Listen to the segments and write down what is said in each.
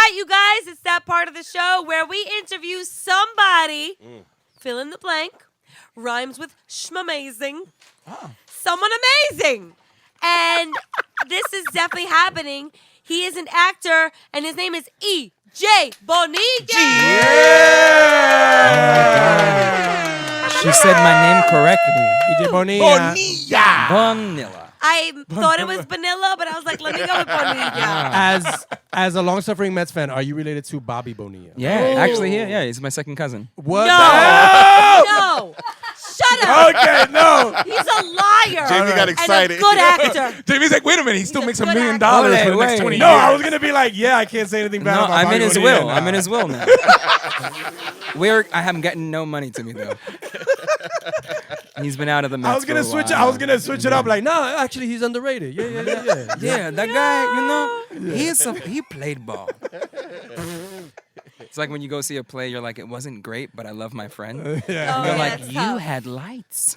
right, you guys, it's that part of the show where we interview somebody, fill in the blank, rhymes with schmamazing, someone amazing. And this is definitely happening. He is an actor, and his name is EJ Bonilla. Yeah! She said my name correctly. EJ Bonilla. Bonilla. I thought it was Bonilla, but I was like, let me go with Bonilla. As a long-suffering Mets fan, are you related to Bobby Bonilla? Yeah, actually, yeah, he's my second cousin. What? No! Shut up! Okay, no. He's a liar. Jamie got excited. And a good actor. Jamie's like, wait a minute, he still makes $1 million actor. for the next 20 years. No, I was gonna be like, yeah, I can't say anything bad No, about I'm Bobby in his Bonilla will. now. I'm in his will now. I haven't gotten no money to me though. He's been out of the Mets. I was gonna switch it up. Like, no, actually, he's underrated. Yeah. Yeah, that guy, he played ball. It's like when you go see a play, you're like, it wasn't great, but I love my friend. You're like, you had lights.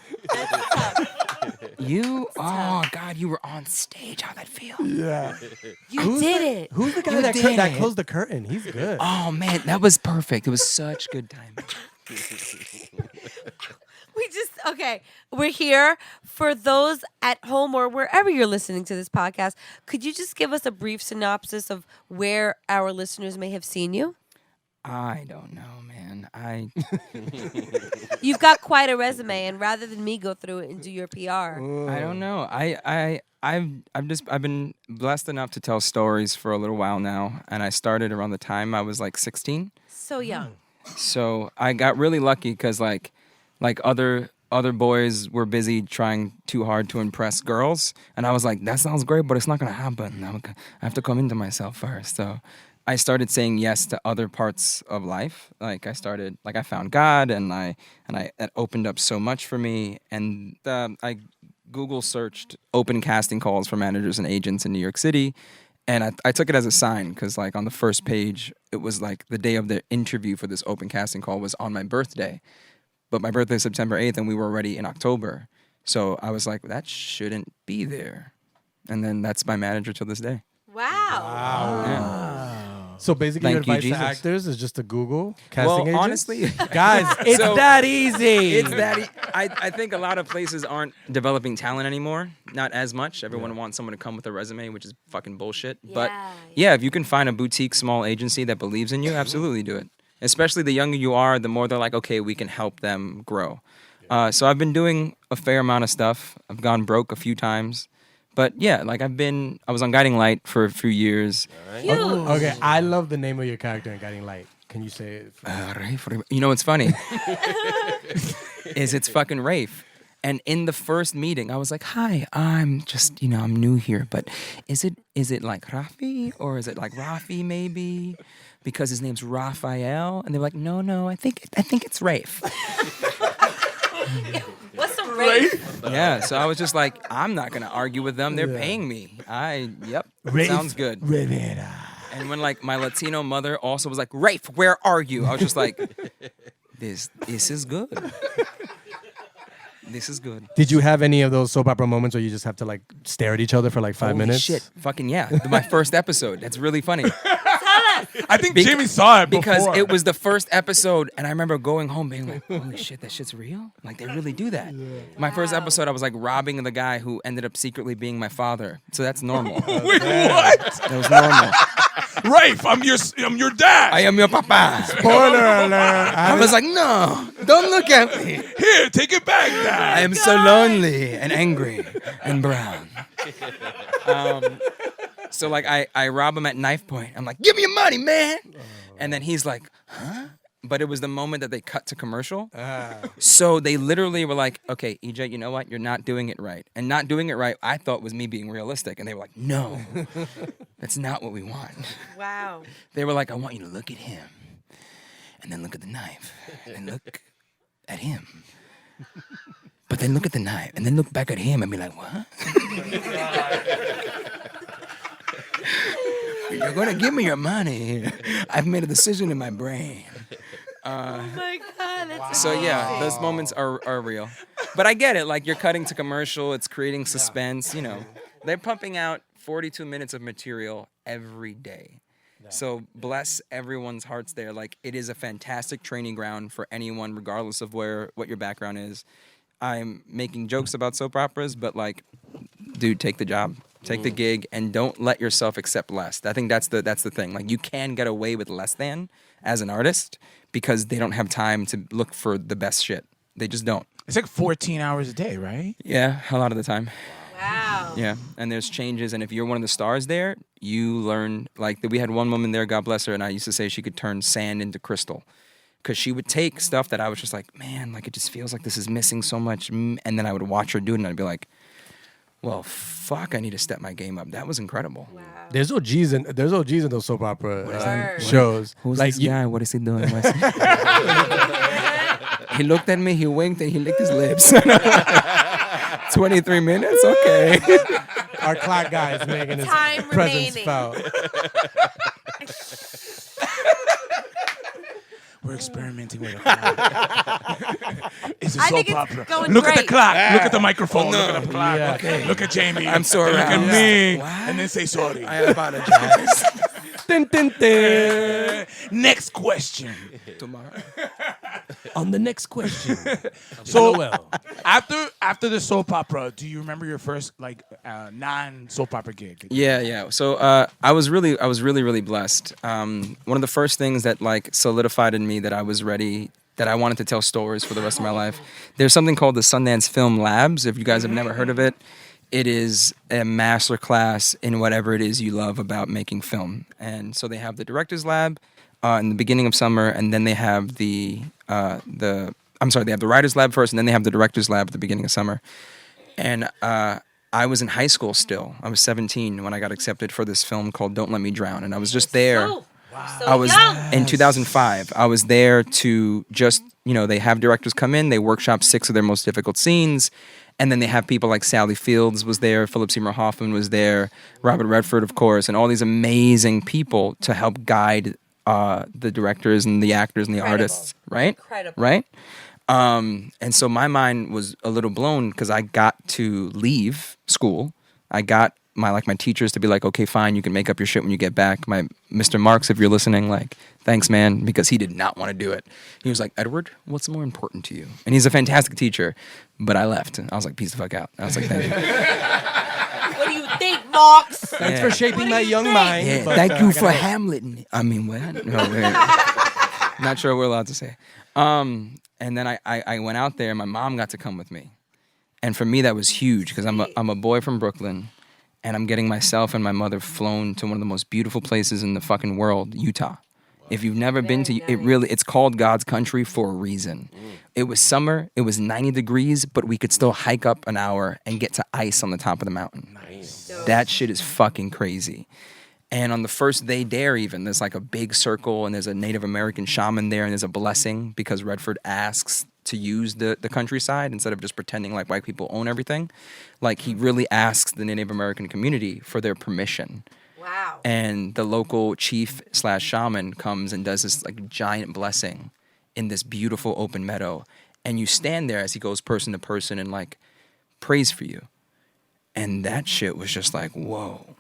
God, you were on stage. How'd that feel? Yeah. You did it. Who's the guy that closed the curtain? He's good. Oh man, that was perfect. It was such good timing. We're here for those at home or wherever you're listening to this podcast. Could you just give us a brief synopsis of where our listeners may have seen you? I don't know, man. You've got quite a resume, and rather than me go through it and do your PR, I don't know. I've been blessed enough to tell stories for a little while now, and I started around the time I was like 16. so young. So I got really lucky because like other boys were busy trying too hard to impress girls, and I was like, that sounds great, but it's not gonna happen. I have to come into myself first. So I started saying yes to other parts of life. Like I found God, and that opened up so much for me. And I Google searched open casting calls for managers and agents in New York City. And I took it as a sign because, like, on the first page, it was like the day of the interview for this open casting call was on my birthday. But my birthday is September 8th, and we were already in October. So I was like, that shouldn't be there. And then that's my manager till this day. Wow. Yeah. So basically, your Thank you, advice to Jesus. actors is just to Google casting agents? Honestly, Guys, it's that easy. it's that. I think a lot of places aren't developing talent anymore. Not as much. Everyone wants someone to come with a resume, which is fucking bullshit. But yeah, if you can find a boutique small agency that believes in you, absolutely do it. Especially the younger you are, the more they're like, okay, we can help them grow. So I've been doing a fair amount of stuff. I've gone broke a few times. But yeah, like I was on Guiding Light for a few years. Huge. Okay, I love the name of your character in Guiding Light. Can you say it? You know what's funny? It's fucking Rafe. And in the first meeting, I was like, hi, I'm just, I'm new here, but is it like Rafi or is it like Rafi maybe? Because his name's Raphael. And they're like, no, I think it's Rafe. What's the rate? Yeah, so I was just like, I'm not going to argue with them. They're paying me. Sounds good. Rivera. And when like my Latino mother also was like, Rafe, where are you? I was just like, this is good. This is good. Did you have any of those soap opera moments where you just have to like stare at each other for like 5 minutes? Shit, fucking yeah. My first episode. That's really funny. I think Jimmy saw it because before. it was the first episode, and I remember going home being like, holy shit, that shit's real? Like, they really do that. Yeah. My first episode, I was like robbing the guy who ended up secretly being my father. So that's normal. Wait, what? That was normal. Rafe, I'm your dad. I am your papa. Spoiler alert. I was like, no, don't look at me. Here, take it back, Dad. I am so lonely and angry and brown. So like I rob him at knife point. I'm like, give me your money, man. And then he's like, huh? But it was the moment that they cut to commercial. So they literally were like, okay, EJ, you know what? You're not doing it right. And not doing it right, I thought was me being realistic. And they were like, no, that's not what we want. Wow. They were like, I want you to look at him and then look at the knife and look at him. But then look at the knife and then look back at him and be like, what? You're going to give me your money. I've made a decision in my brain. Oh my God, that's So yeah, those moments are real. But I get it. Like you're cutting to commercial. It's creating suspense. You know, they're pumping out 42 minutes of material every day. So bless everyone's hearts there. Like, it is a fantastic training ground for anyone, regardless of what your background is. I'm making jokes about soap operas, but like, dude, take the job, take the gig, and don't let yourself accept less. I think that's the thing. Like, you can get away with less than as an artist because they don't have time to look for the best shit. They just don't. It's like 14 hours a day, right? Yeah, a lot of the time. Wow. Yeah, and there's changes, and if you're one of the stars there, you learn. Like, we had one woman there, God bless her, and I used to say she could turn sand into crystal. Because she would take stuff that I was just like, man, like, it just feels like this is missing so much. And then I would watch her do it, and I'd be like, well, fuck, I need to step my game up. That was incredible. Wow. There's OGs in those soap opera Word. shows. Who's like this guy? What is he doing? He looked at me, he winked, and he licked his lips. 23 minutes? Okay. Our clock guy is making his Time presence remaining. felt. We're experimenting with a clock. It's a I soap think it's opera. going Look at great. the clock. Look at the microphone. no. Look at the clock. Yeah. Okay. Look at Jamie. I'm sorry. Look at I'm me. what? And then say sorry. I apologize. Dun, dun, dun. Next question. Tomorrow. On the next question. So LOL. after the soap opera, do you remember your first non-soap opera gig? Yeah. So I was really blessed. One of the first things that like solidified in me that I was ready, that I wanted to tell stories for the rest of my life. There's something called the Sundance Film Labs. If you guys have never heard of it, it is a master class in whatever it is you love about making film. And so they have the director's lab in the beginning of summer, and then they have they have the writer's lab first, and then they have the director's lab at the beginning of summer. And I was in high school still. I was 17 when I got accepted for this film called Don't Let Me Drown, and I was just there. So I was young. in 2005. I was there to just, they have directors come in, they workshop 6 of their most difficult scenes, and then they have people like Sally Fields was there, Philip Seymour Hoffman was there, Robert Redford, of course, and all these amazing people to help guide the directors and the actors and the artists, right? Incredible. Right? And so my mind was a little blown because I got to leave school. I got my teachers to be like, okay, fine, you can make up your shit when you get back. My Mr. Marks, if you're listening, like, thanks, man, because he did not want to do it. He was like, Edward, what's more important to you? And he's a fantastic teacher, but I left. I was like, peace the fuck out. I was like, thank you. What do you think, Marks? Thanks Yeah. for shaping What do my you young think? mind. Yeah, but, thank you I for gotta- Hamlet. I mean, what? No, wait. Not sure we're allowed to say. And then I went out there, and my mom got to come with me. And for me, that was huge because I'm a boy from Brooklyn, and I'm getting myself and my mother flown to one of the most beautiful places in the fucking world, Utah. If you've never been to it's called God's country for a reason. It was summer, it was 90 degrees, but we could still hike up an hour and get to ice on the top of the mountain. That shit is fucking crazy. And on the first day there even, there's like a big circle and there's a Native American shaman there and there's a blessing because Redford asks to use the countryside instead of just pretending like white people own everything. Like, he really asks the Native American community for their permission. Wow. And the local chief/shaman comes and does this like giant blessing in this beautiful open meadow. And you stand there as he goes person to person and like prays for you. And that shit was just like, whoa.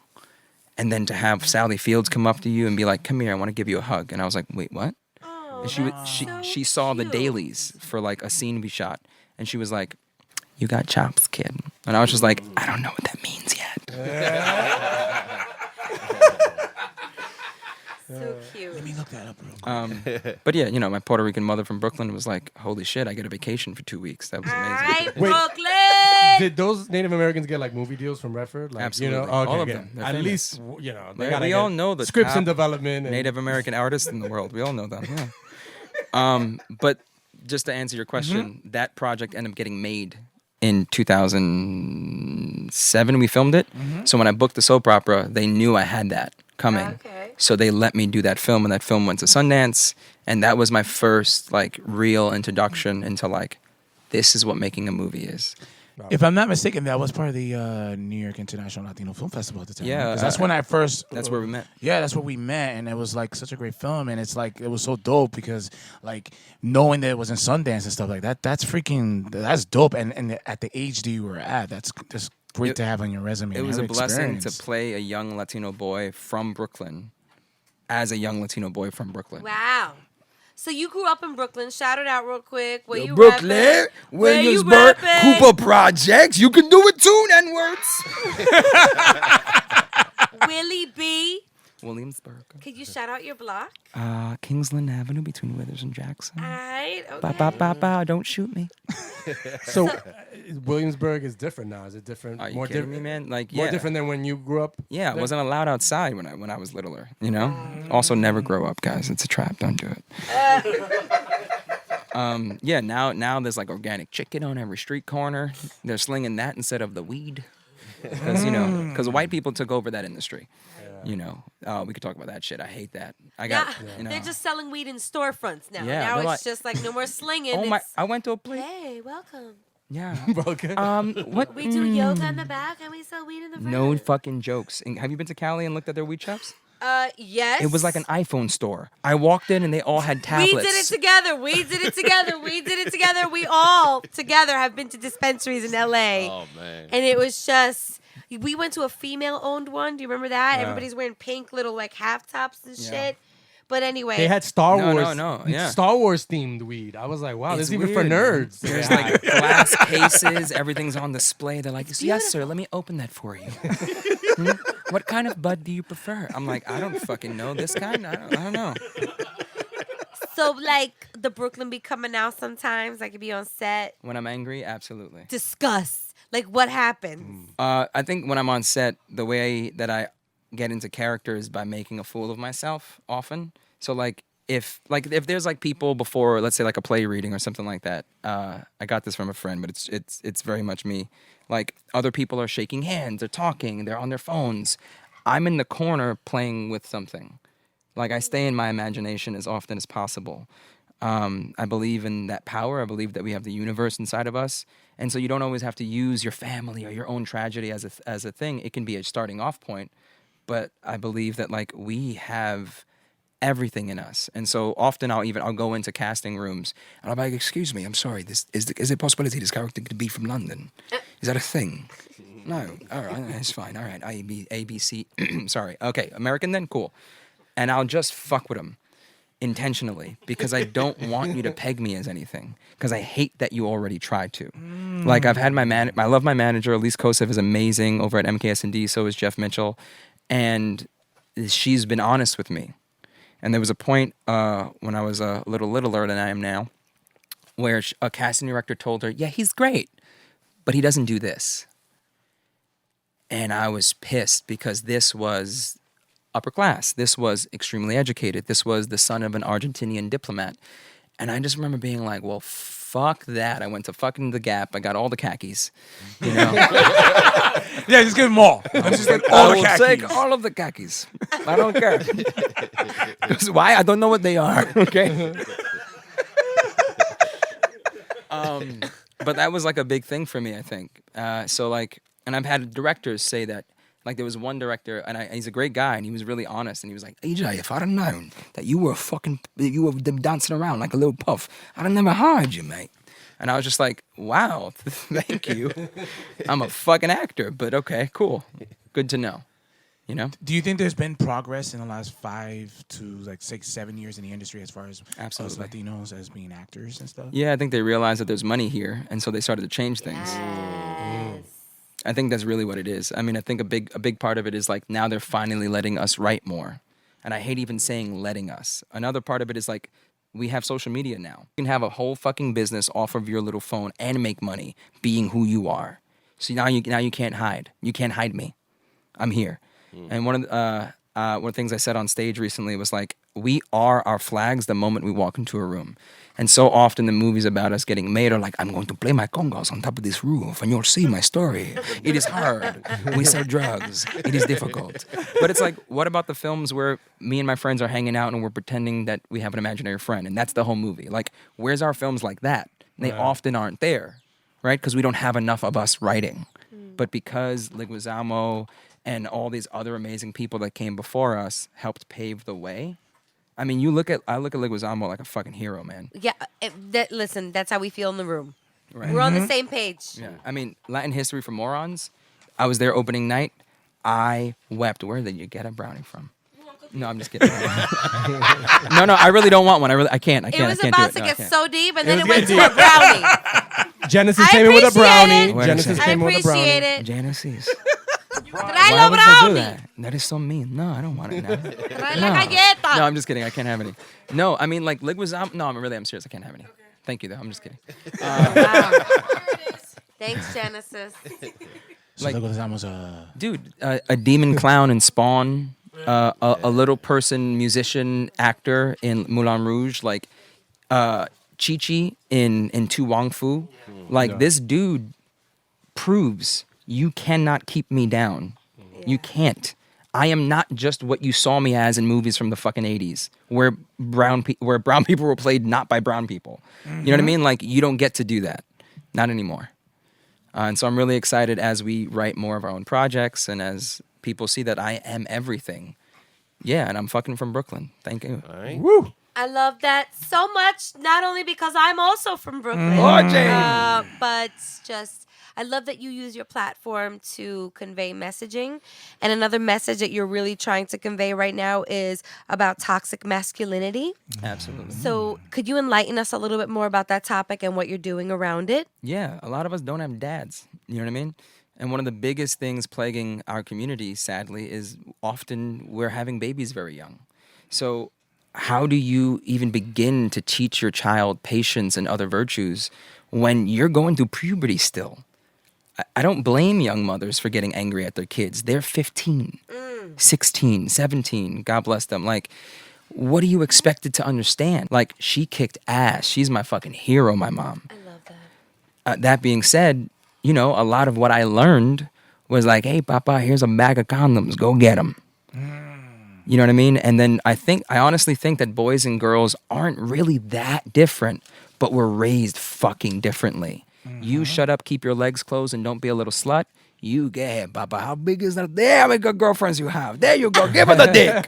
And then to have Sally Fields come up to you and be like, come here, I want to give you a hug. And I was like, wait, what? Oh, And she saw the dailies for like a scene we shot. And she was like, you got chops, kid. And I was just like, I don't know what that means yet. so cute. Let me look that up real quick. But yeah, my Puerto Rican mother from Brooklyn was like, holy shit, I get a vacation for 2 weeks. That was All amazing. right, Wait. Brooklyn. Did those Native Americans get like movie deals from Redford? Like, Absolutely. Okay, All of good. them. They're At famous. least, they Right? gotta We get all know the scripts in top development. And, Native American artists in the world. We all know them. Yeah. But just to answer your question, that project ended up getting made in 2007. We filmed it. So when I booked the soap opera, they knew I had that coming. Okay. So they let me do that film, and that film went to Sundance, and that was my first like real introduction into like, this is what making a movie is. If I'm not mistaken, that was part of the New York International Latino Film Festival at the time. Yeah, right? 'Cause that's when I first. That's where we met. Yeah, that's where we met, and it was like such a great film, and it's like it was so dope because like knowing that it was in Sundance and stuff like that. That's dope, and at the age that you were at, that's great to have on your resume. It and was a have blessing to experience. play a young Latino boy from Brooklyn as a young Latino boy from Brooklyn. Wow. So you grew up in Brooklyn. Shout it out real quick. Where you Brooklyn, repping? Where you Williamsburg, repping? Cooper Projects. You can do it too, N-words. Willie B. Williamsburg. Could you shout out your block? Kingsland Avenue between Withers and Jackson. All right. Okay. Ba ba ba ba. Don't shoot me. So, Williamsburg is different now. Is it different? Are you more kidding different, me, man? Like, more yeah. different than when you grew up. Yeah, I there? wasn't allowed outside when I was littler. You know. Also, never grow up, guys. It's a trap. Don't do it. Yeah. Now there's like organic chicken on every street corner. They're slinging that instead of the weed, because white people took over that industry. You know, we could talk about that shit. I hate that. They're just selling weed in storefronts now. Yeah, now they're it's like- just like no more slinging. Oh my! It's, I went to a place. hey, welcome. Yeah. Okay. What? We do yoga in the back and we sell weed in the front. No fucking jokes. And have you been to Cali and looked at their weed shops? Yes. It was like an iPhone store. I walked in and they all had tablets. We did it together. We did it together. We did it together. We all together have been to dispensaries in LA. Oh man. And it was just, we went to a female-owned one. Do you remember that? Everybody's wearing pink little like half tops and shit. But anyway, They had Star No, Wars, yeah. Star Wars themed weed. I was like, wow, this It's is even for weird. nerds. There's Yeah. like glass cases. Everything's on display. They're like, yes, sir. Let me open that for you. What kind of bud do you prefer? I'm like, I don't fucking know this kind. I don't know. so like the Brooklyn be coming out sometimes. I could be on set. When I'm angry, absolutely. Discuss. Like what happened? I think when I'm on set, the way that I get into character is by making a fool of myself often. So like if there's like people before, let's say like a play reading or something like that. I got this from a friend, but it's very much me. Like other people are shaking hands, they're talking, they're on their phones. I'm in the corner playing with something. Like I stay in my imagination as often as possible. I believe in that power. I believe that we have the universe inside of us. And so you don't always have to use your family or your own tragedy as a thing. It can be a starting off point. But I believe that like we have everything in us. And so often I'll go into casting rooms and I'll be like, excuse me, I'm sorry, is it a possibility this character could be from London? Is that a thing? No. All right, it's fine. All right, A, B, C. Sorry. Okay, American then? Cool. And I'll just fuck with them intentionally because I don't want you to peg me as anything because I hate that you already tried to. Like I've had I love my manager, Elise Kosev is amazing over at MKS&D, so is Jeff Mitchell. And she's been honest with me. And there was a point when I was a little littler than I am now where a casting director told her, yeah, he's great, but he doesn't do this. And I was pissed because this was upper class. This was extremely educated. This was the son of an Argentinian diplomat. And I just remember being like, well, fuck that. I went to fucking the Gap. I got all the khakis, you know. Yeah, just give them all. I'm just like I all the will khakis. take all of the khakis. I don't care. Because why? I don't know what they are. Okay. But that was like a big thing for me, I think. So like, and I've had directors say that. Like there was one director, and he's a great guy, and he was really honest, and he was like, EJ, if I'd have known that you were dancing around like a little puff, I'd have never hired you, mate. And I was just like, wow, thank you. I'm a fucking actor, but okay, cool. Good to know. You know? Do you think there's been progress in the last 5 to like 6, 7 years in the industry as far as Absolutely. us Latinos as being actors and stuff? Yeah, I think they realized that there's money here, and so they started to change things. Yes. I think that's really what it is. I mean, I think a big part of it is like now they're finally letting us write more. And I hate even saying letting us. Another part of it is like we have social media now. You can have a whole fucking business off of your little phone and make money being who you are. So now you can't hide. You can't hide me. I'm here. And one of the things I said on stage recently was like, we are our flags the moment we walk into a room. And so often the movies about us getting made are like, I'm going to play my congas on top of this roof and you'll see my story. It is hard. We sell drugs. It is difficult. But it's like, what about the films where me and my friends are hanging out and we're pretending that we have an imaginary friend and that's the whole movie? Like, where's our films like that? And they often aren't there, right? Because we don't have enough of us writing. But because Leguizamo and all these other amazing people that came before us helped pave the way. I mean, I look at Leguizamo like a fucking hero, man. Yeah. Listen, that's how we feel in the room. Right. We're on the same page. Yeah. I mean, Latin History for Morons. I was there opening night. I wept. Where did you get a brownie from? No, I'm just kidding. No, I really don't want one. I can't. It was I can't about do to it. No, I get can't. so deep, and then was it went to getting a brownie. Genesis I came in with a appreciate brownie. it. Wait a Genesis second. I came in with a brownie. appreciate it. Genesis. Trae Why lo would they do brownie. that? That is so mean. No, I don't want it now. Trae No. la galleta. No, I'm just kidding. I can't have any. No, I mean like Liguazam. No, I'm serious. I can't have any. Thank you though. I'm just kidding. Wow. Thanks, Genesis. So Like- look what that was, Dude, a demon clown in Spawn, a little person, musician, actor in Moulin Rouge, like Chi-Chi in Tu Wong Fu. Like this dude proves you cannot keep me down. You can't. I am not just what you saw me as in movies from the fucking 80s, where brown people were played not by brown people. You know what I mean? Like you don't get to do that, not anymore. And so I'm really excited as we write more of our own projects and as people see that I am everything. Yeah, and I'm fucking from Brooklyn. Thank you. Woo. I love that so much, not only because I'm also from Brooklyn, but just I love that you use your platform to convey messaging. And another message that you're really trying to convey right now is about toxic masculinity. Absolutely. So could you enlighten us a little bit more about that topic and what you're doing around it? Yeah, a lot of us don't have dads. You know what I mean? And one of the biggest things plaguing our community, sadly, is often we're having babies very young. So how do you even begin to teach your child patience and other virtues when you're going through puberty still? I don't blame young mothers for getting angry at their kids. They're 15, 16, 17. God bless them. Like, what do you expected to understand? Like, she kicked ass. She's my fucking hero, my mom. I love that. That being said, you know, a lot of what I learned was like, hey, Papa, here's a bag of condoms. Go get them. You know what I mean? And then I honestly think that boys and girls aren't really that different, but we're raised fucking differently. You shut up, keep your legs closed, and don't be a little slut. You get ahead, Papa. How big is that? There, how many good girlfriends you have? There you go. Give her the dick.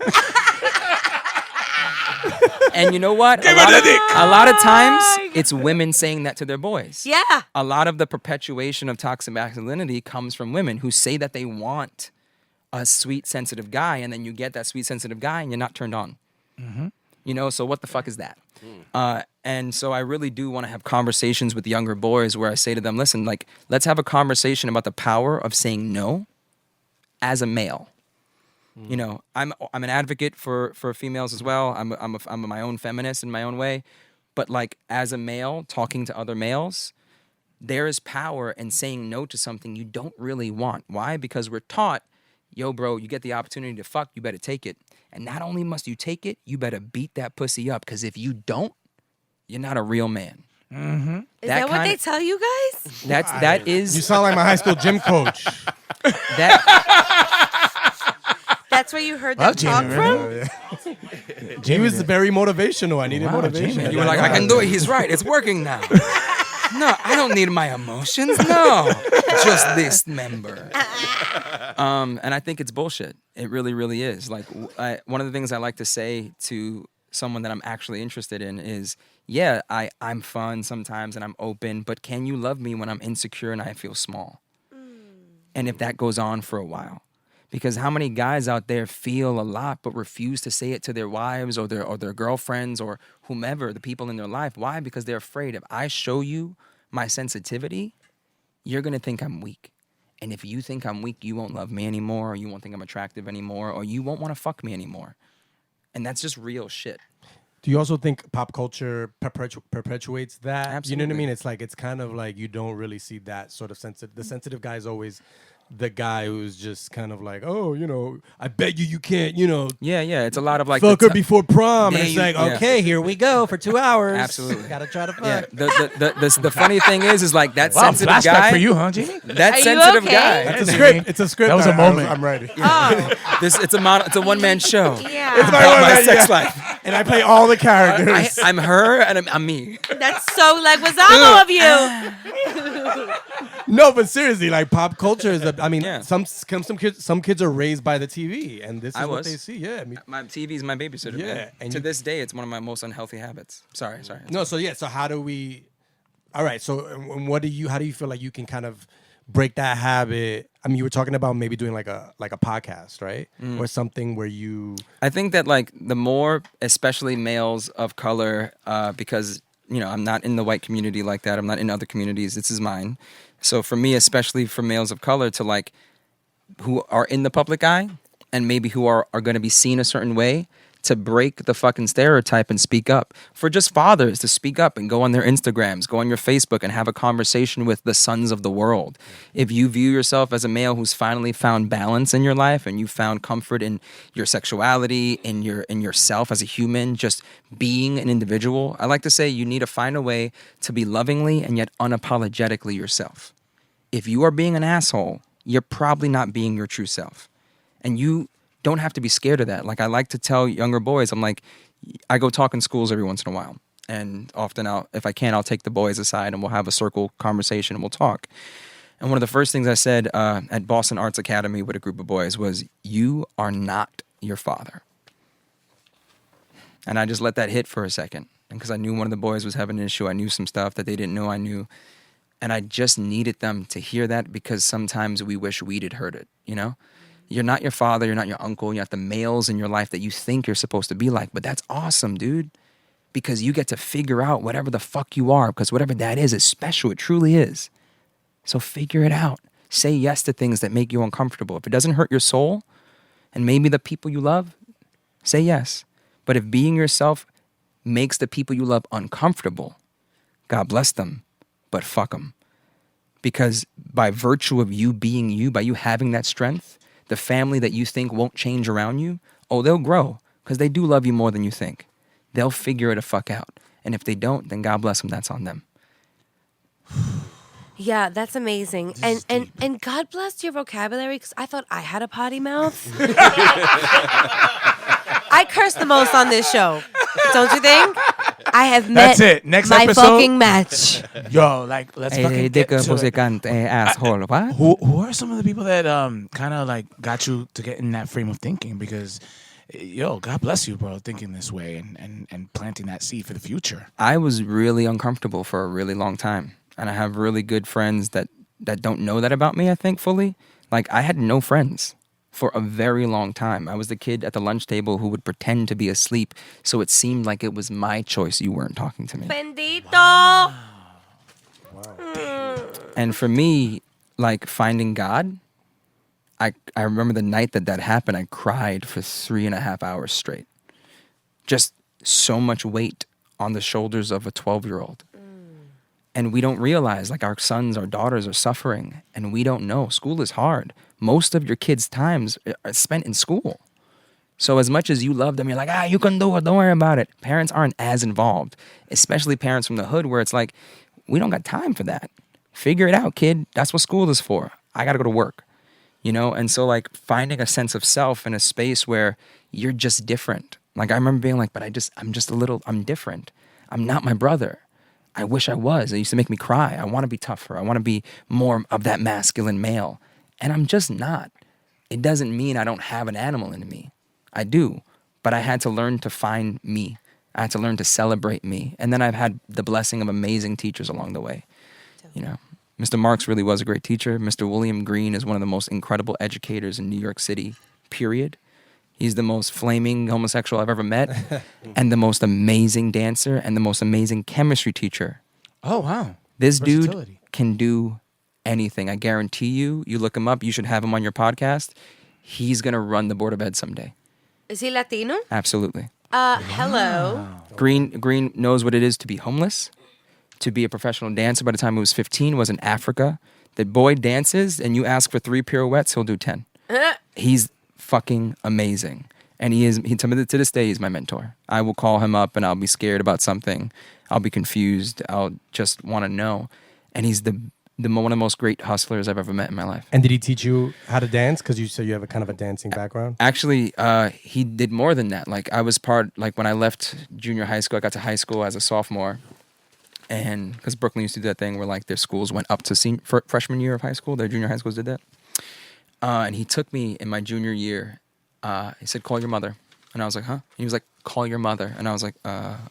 And you know what? Give her the dick. A lot of times, it's women saying that to their boys. Yeah. A lot of the perpetuation of toxic masculinity comes from women who say that they want a sweet, sensitive guy, and then you get that sweet, sensitive guy, and you're not turned on. You know, so what the fuck is that? And so I really do want to have conversations with younger boys where I say to them, listen, like, let's have a conversation about the power of saying no as a male. You know, I'm an advocate for females as well. I'm my own feminist in my own way. But like as a male talking to other males, there is power in saying no to something you don't really want. Why? Because we're taught, yo, bro, you get the opportunity to fuck, you better take it. And not only must you take it, you better beat that pussy up. Because if you don't, you're not a real man. Is that what they tell you guys? That is You sound like my high school gym coach. that. That's where you heard that talk from? He was very motivational. I needed motivation. Jamie. You were like, I can do it. He's right. It's working now. No, I don't need my emotions. No, just this member. And I think it's bullshit. It really, really is. Like, one of the things I like to say to someone that I'm actually interested in is, yeah, I'm fun sometimes and I'm open, but can you love me when I'm insecure and I feel small? And if that goes on for a while. Because how many guys out there feel a lot but refuse to say it to their wives or their girlfriends or whomever, the people in their life? Why? Because they're afraid if I show you my sensitivity, you're going to think I'm weak. And if you think I'm weak, you won't love me anymore, or you won't think I'm attractive anymore, or you won't want to fuck me anymore. And that's just real shit. Do you also think pop culture perpetuates that? Absolutely. You know what I mean? It's like, it's kind of like you don't really see that sort of sensitive. The sensitive guy is always the guy who's just kind of like, oh, you know, I bet you can't, you know, Yeah, it's a lot of like... fuck her before prom. Yeah, And it's you- like, yeah. okay, here we go for 2 hours. Absolutely. Gotta try to fuck. Yeah, the funny thing is like that Wow, sensitive flashback guy... for you, huh, Jamie? That Are you sensitive okay? guy... It's a Hey, script. Jamie. It's a script. That was a moment. I'm ready. Oh, It's a one-man show. yeah. About my sex life. And I play all the characters. I'm her and I'm me. That's so like Wazamo of you. No, but seriously, like pop culture is. I mean, Yeah. some kids are raised by the TV, and this is I what was. they see. Yeah, I mean, My TV is my babysitter. Yeah, man. and to you- this day, it's one of my most unhealthy habits. Sorry. no. So yeah. So how do we? All right. So and how do you feel like you can kind of break that habit? I mean, you were talking about maybe doing like a podcast, right? Or something where you. I think that like the more, especially males of color, because I'm not in the white community like that. I'm not in other communities. This is mine. So for me, especially for males of color, to like who are in the public eye and maybe who are going to be seen a certain way, to break the fucking stereotype and speak up. For just fathers to speak up and go on their Instagrams, go on your Facebook and have a conversation with the sons of the world. If you view yourself as a male who's finally found balance in your life and you found comfort in your sexuality, in yourself as a human, just being an individual, I like to say you need to find a way to be lovingly and yet unapologetically yourself. If you are being an asshole, you're probably not being your true self. And you don't have to be scared of that. Like I like to tell younger boys, I'm like, I go talk in schools every once in a while. And often if I can, I'll take the boys aside and we'll have a circle conversation and we'll talk. And one of the first things I said at Boston Arts Academy with a group of boys was, you are not your father. And I just let that hit for a second. And because I knew one of the boys was having an issue, I knew some stuff that they didn't know I knew. And I just needed them to hear that, because sometimes we wish we'd heard it, You're not your father, you're not your uncle, you're not the males in your life that you think you're supposed to be like. But that's awesome, dude. Because you get to figure out whatever the fuck you are, because whatever that is special, it truly is. So figure it out. Say yes to things that make you uncomfortable. If it doesn't hurt your soul, and maybe the people you love, say yes. But if being yourself makes the people you love uncomfortable, God bless them, but fuck them. Because by virtue of you being you, by you having that strength, the family that you think won't change around you, they'll grow, because they do love you more than you think. They'll figure it a fuck out. And if they don't, then God bless them, that's on them. Yeah, that's amazing. And God bless your vocabulary, because I thought I had a potty mouth. I curse the most on this show. Don't you think? I have met That's it. Next my episode. fucking match. Yo, like let's fucking get to it. Asshole, what? Who are some of the people that kind of like got you to get in that frame of thinking? Because God bless you, bro, thinking this way and planting that seed for the future. I was really uncomfortable for a really long time. And I have really good friends that don't know that about me, I think, fully. Like, I had no friends for a very long time. I was the kid at the lunch table who would pretend to be asleep, so it seemed like it was my choice you weren't talking to me. Bendito. Wow. And for me, like, finding God, I remember the night that happened, I cried for 3.5 hours straight. Just so much weight on the shoulders of a 12-year-old. And we don't realize, like, our sons, our daughters are suffering, and we don't know. School is hard. Most of your kids' times are spent in school. So as much as you love them, you're like, you can do it, don't worry about it. Parents aren't as involved, especially parents from the hood, where it's like, we don't got time for that. Figure it out, kid. That's what school is for. I got to go to work, And so, like, finding a sense of self in a space where you're just different. Like, I remember being like, I'm different. I'm not my brother. I wish I was. It used to make me cry. I want to be tougher. I want to be more of that masculine male. And I'm just not. It doesn't mean I don't have an animal in me. I do. But I had to learn to find me. I had to learn to celebrate me. And then I've had the blessing of amazing teachers along the way. Mr. Marks really was a great teacher. Mr. William Green is one of the most incredible educators in New York City, period. He's the most flaming homosexual I've ever met, and the most amazing dancer, and the most amazing chemistry teacher. Oh, wow. This Versatility. dude can do anything. I guarantee you look him up, you should have him on your podcast. He's going to run the Board of Ed someday. Is he Latino? Absolutely. Hello. Green knows what it is to be homeless, to be a professional dancer by the time he was 15, was in Africa. The boy dances, and you ask for 3 pirouettes, he'll do 10. He's fucking amazing. And to this day, he's my mentor. I will call him up and I'll be scared about something. I'll be confused. I'll just want to know. And he's one of the most great hustlers I've ever met in my life. And did he teach you how to dance? Because you said you have a kind of a dancing background. Actually, he did more than that. Like, I was when I left junior high school, I got to high school as a sophomore. And because Brooklyn used to do that thing where, like, their schools went up to freshman year of high school. Their junior high schools did that. And he took me in my junior year. He said, call your mother. And I was like, huh? And he was like, call your mother. And I was like,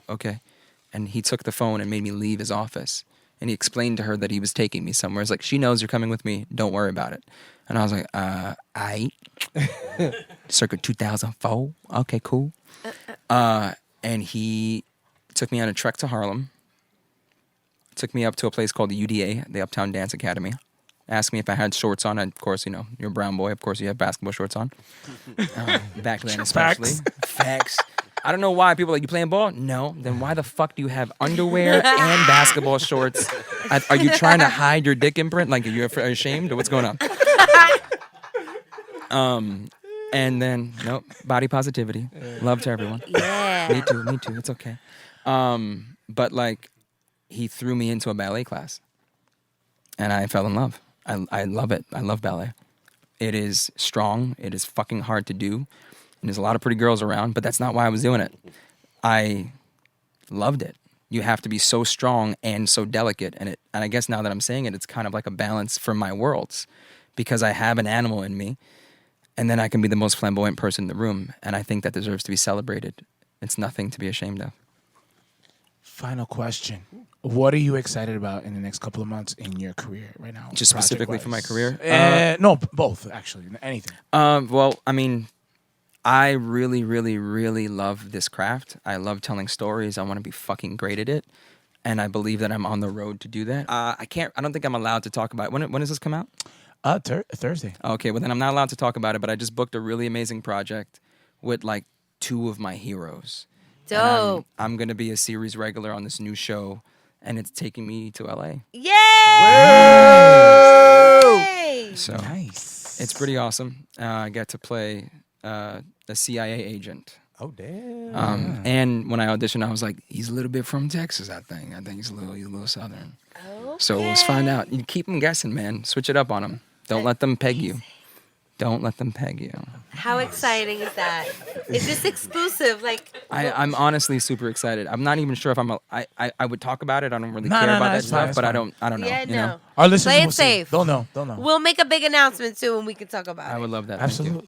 okay. And he took the phone and made me leave his office and he explained to her that he was taking me somewhere. It's like, she knows you're coming with me. Don't worry about it. And I was like, circa 2004. Okay, cool. And he took me on a trek to Harlem. Took me up to a place called the UDA, the Uptown Dance Academy. Asked me if I had shorts on. And of course, you know, you're a brown boy. Of course, you have basketball shorts on. Back then, especially. Facts. I don't know why people are like, you playing ball? No. Then why the fuck do you have underwear and basketball shorts? Are you trying to hide your dick imprint? Like, are you ashamed or what's going on? And then, nope, body positivity. Love to everyone. Yeah. Me too. It's okay. But like, he threw me into a ballet class. And I fell in love. I love it. I love ballet. It is strong. It is fucking hard to do. And there's a lot of pretty girls around, but that's not why I was doing it. I loved it. You have to be so strong and so delicate. And I guess now that I'm saying it, it's kind of like a balance for my worlds, because I have an animal in me, and then I can be the most flamboyant person in the room. And I think that deserves to be celebrated. It's nothing to be ashamed of. Final question. What are you excited about in the next couple of months in your career right now? Just specifically for my career? No, both, actually. Anything. Well, I mean, I really, really, really love this craft. I love telling stories. I want to be fucking great at it. And I believe that I'm on the road to do that. I don't think I'm allowed to talk about it. When does this come out? Thursday. Okay, well then I'm not allowed to talk about it, but I just booked a really amazing project with like 2 of my heroes. Dope. I'm going to be a series regular on this new show, and it's taking me to LA. Yay! So Nice. it's pretty awesome. I get to play a CIA agent. Oh damn. And when I auditioned, I was like, he's a little bit from Texas, I think. I think he's a little Southern. Okay. So let's find out. You keep them guessing, man. Switch it up on them. Don't let them peg you. Don't let them peg you. How exciting is that? Is this exclusive? Like, I'm honestly super excited. I'm not even sure if I would talk about it. I don't really No, care no, about that it's stuff, fine, but it's I don't know. yeah, you no. know? Our listeners Play it will see. safe. Don't know. We'll make a big announcement too, and we can talk about I it. would love that. Thank you. Absolutely.